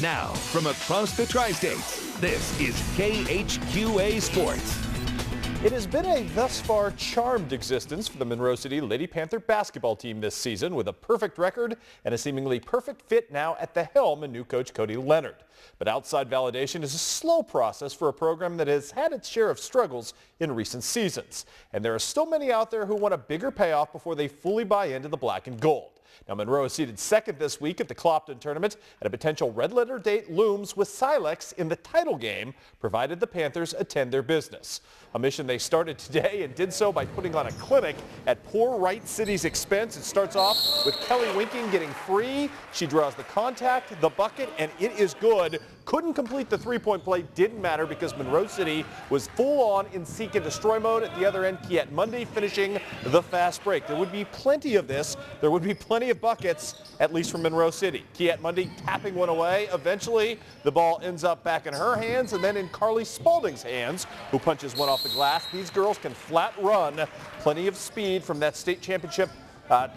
Now, from across the tri-states, this is KHQA Sports. It has been a thus far charmed existence for the Monroe City Lady Panther basketball team this season, with a perfect record and a seemingly perfect fit now at the helm in new coach Cody Leonard. But outside validation is a slow process for a program that has had its share of struggles in recent seasons. And there are still many out there who want a bigger payoff before they fully buy into the black and gold. Now, Monroe is seated second this week at the Clopton tournament, and a potential red letter date looms with Silex in the title game, provided the Panthers attend their business. A mission they started today and did so by putting on a clinic at poor Wright City's expense. It starts off with Kelly Winking getting free. She draws the contact, the bucket, and it is good. Couldn't complete the three-point play. Didn't matter because Monroe City was full on in seek and destroy mode. At the other end, Kiet Monday finishing the fast break. There would be plenty of this. There would be plenty of buckets, at least from Monroe City. Kiet Monday tapping one away. Eventually, the ball ends up back in her hands and then in Carly Spalding's hands, who punches one off the glass. These girls can flat run. Plenty of speed from that state championship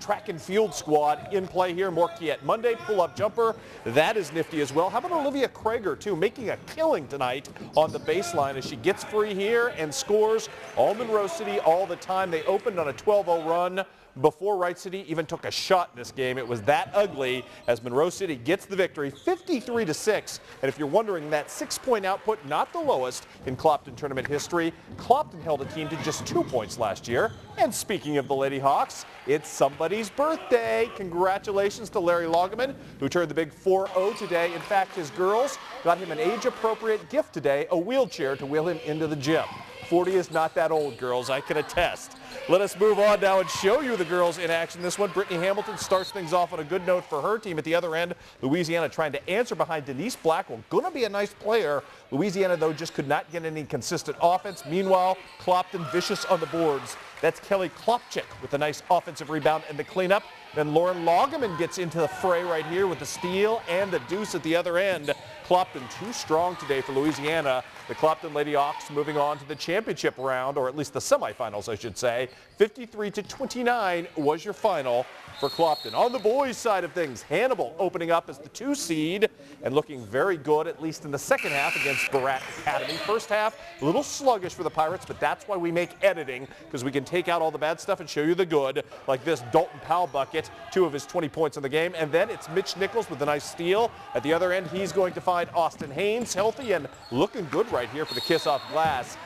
track and field squad in play here. More Kiet Monday, pull-up jumper. That is nifty as well. How about Olivia Krager, too, making a killing tonight on the baseline as she gets free here and scores. All Monroe City all the time. They opened on a 12-0 run before Wright City even took a shot in this game. It was that ugly as Monroe City gets the victory 53-6. And if you're wondering, that 6-point output, not the lowest in Clopton tournament history. Clopton held a team to just 2 points last year. And speaking of the Lady Hawks, it's somebody's birthday. Congratulations to Larry Loggeman, who turned the big 4-0 today. In fact, his girls got him an age-appropriate gift today, a wheelchair to wheel him into the gym. 40 is not that old, girls, I can attest. Let us move on now and show you the girls in action. This one, Brittany Hamilton starts things off on a good note for her team. At the other end, Louisiana trying to answer behind Denise Blackwell. Going to be a nice player. Louisiana, though, just could not get any consistent offense. Meanwhile, Clopton vicious on the boards. That's Kelly Klopchik with a nice offensive rebound and the cleanup. Then Lauren Loggeman gets into the fray right here with the steal and the deuce at the other end. Clopton too strong today for Louisiana. The Clopton Lady Hawks moving on to the championship round, or at least the semifinals, I should say. 53-29 was your final for Clopton. On the boys' side of things, Hannibal opening up as the 2 seed and looking very good, at least in the second half, against Barat Academy. First half, a little sluggish for the Pirates, but that's why we make editing, because we can take out all the bad stuff and show you the good, like this Dalton Powell bucket, 2 of his 20 points in the game. And then it's Mitch Nichols with a nice steal. At the other end, he's going to find Austin Haynes healthy and looking good right here for the kiss-off glass.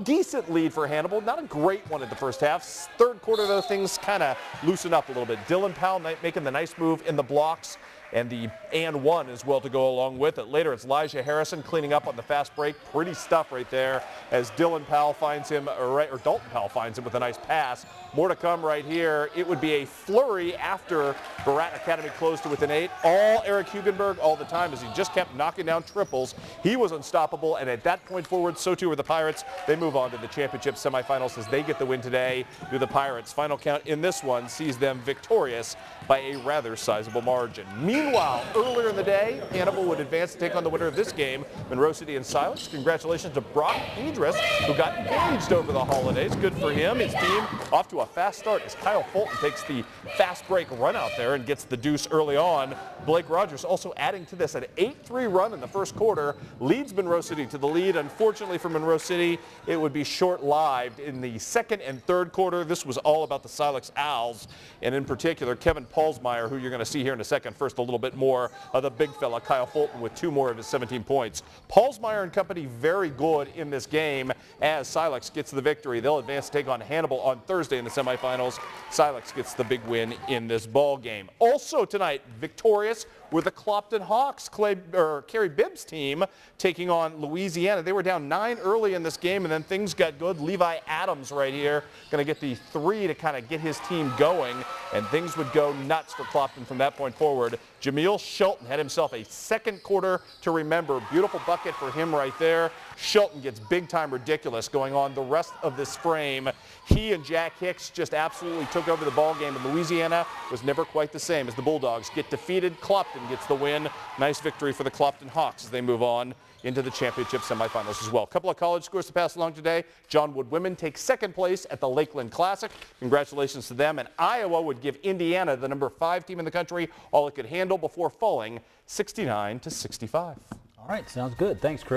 Decent lead for Hannibal, not a great one in the first half. Third quarter, though, things kind of loosen up a little bit. Dylan Powell making the nice move in the blocks and the and one as well to go along with it. Later, it's Elijah Harrison cleaning up on the fast break. Pretty stuff right there as Dylan Powell finds him, or Dalton Powell finds him with a nice pass. More to come right here. It would be a flurry after Barat Academy closed to within 8. All Eric Hugenberg all the time as he just kept knocking down triples. He was unstoppable, and at that point forward, so too are the Pirates. They move on to the championship semifinals as they get the win today. Do the Pirates. Final count in this one sees them victorious by a rather sizable margin. Meanwhile, earlier in the day, Hannibal would advance to take on the winner of this game, Monroe City and Silex. Congratulations to Brock Idris, who got engaged over the holidays. Good for him. His team off to a fast start as Kyle Fulton takes the fast break run out there and gets the deuce early on. Blake Rogers also adding to this, an 8-3 run in the first quarter, leads Monroe City to the lead. Unfortunately for Monroe City, it would be short-lived in the second and third quarter. This was all about the Silex Owls, and in particular, Kevin Paulsmeyer, who you're going to see here in a second. First, a little bit more of the big fella, Kyle Fulton, with 2 more of his 17 points. Paulsmeyer and company very good in this game as Silex gets the victory. They'll advance to take on Hannibal on Thursday in the semifinals. Silex gets the big win in this ball game. Also tonight, victorious were the Clopton Hawks, Carrie Bibbs' team, taking on Louisiana. They were down 9 early in this game, and then things got good. Levi Adams right here going to get the 3 to kind of get his team going, and things would go nuts for Clopton from that point forward. Jameel Shelton had himself a second quarter to remember. Beautiful bucket for him right there. Shelton gets big-time ridiculous going on the rest of this frame. He and Jack Hicks just absolutely took over the ball game, and Louisiana was never quite the same as the Bulldogs get defeated. Clopton gets the win. Nice victory for the Clopton Hawks as they move on into the championship semifinals as well. A couple of college scores to pass along today. John Wood women take second place at the Lakeland Classic. Congratulations to them. And Iowa would give Indiana, the number 5 team in the country, all it could handle. before falling 69-65. All right, sounds good. Thanks, Chris.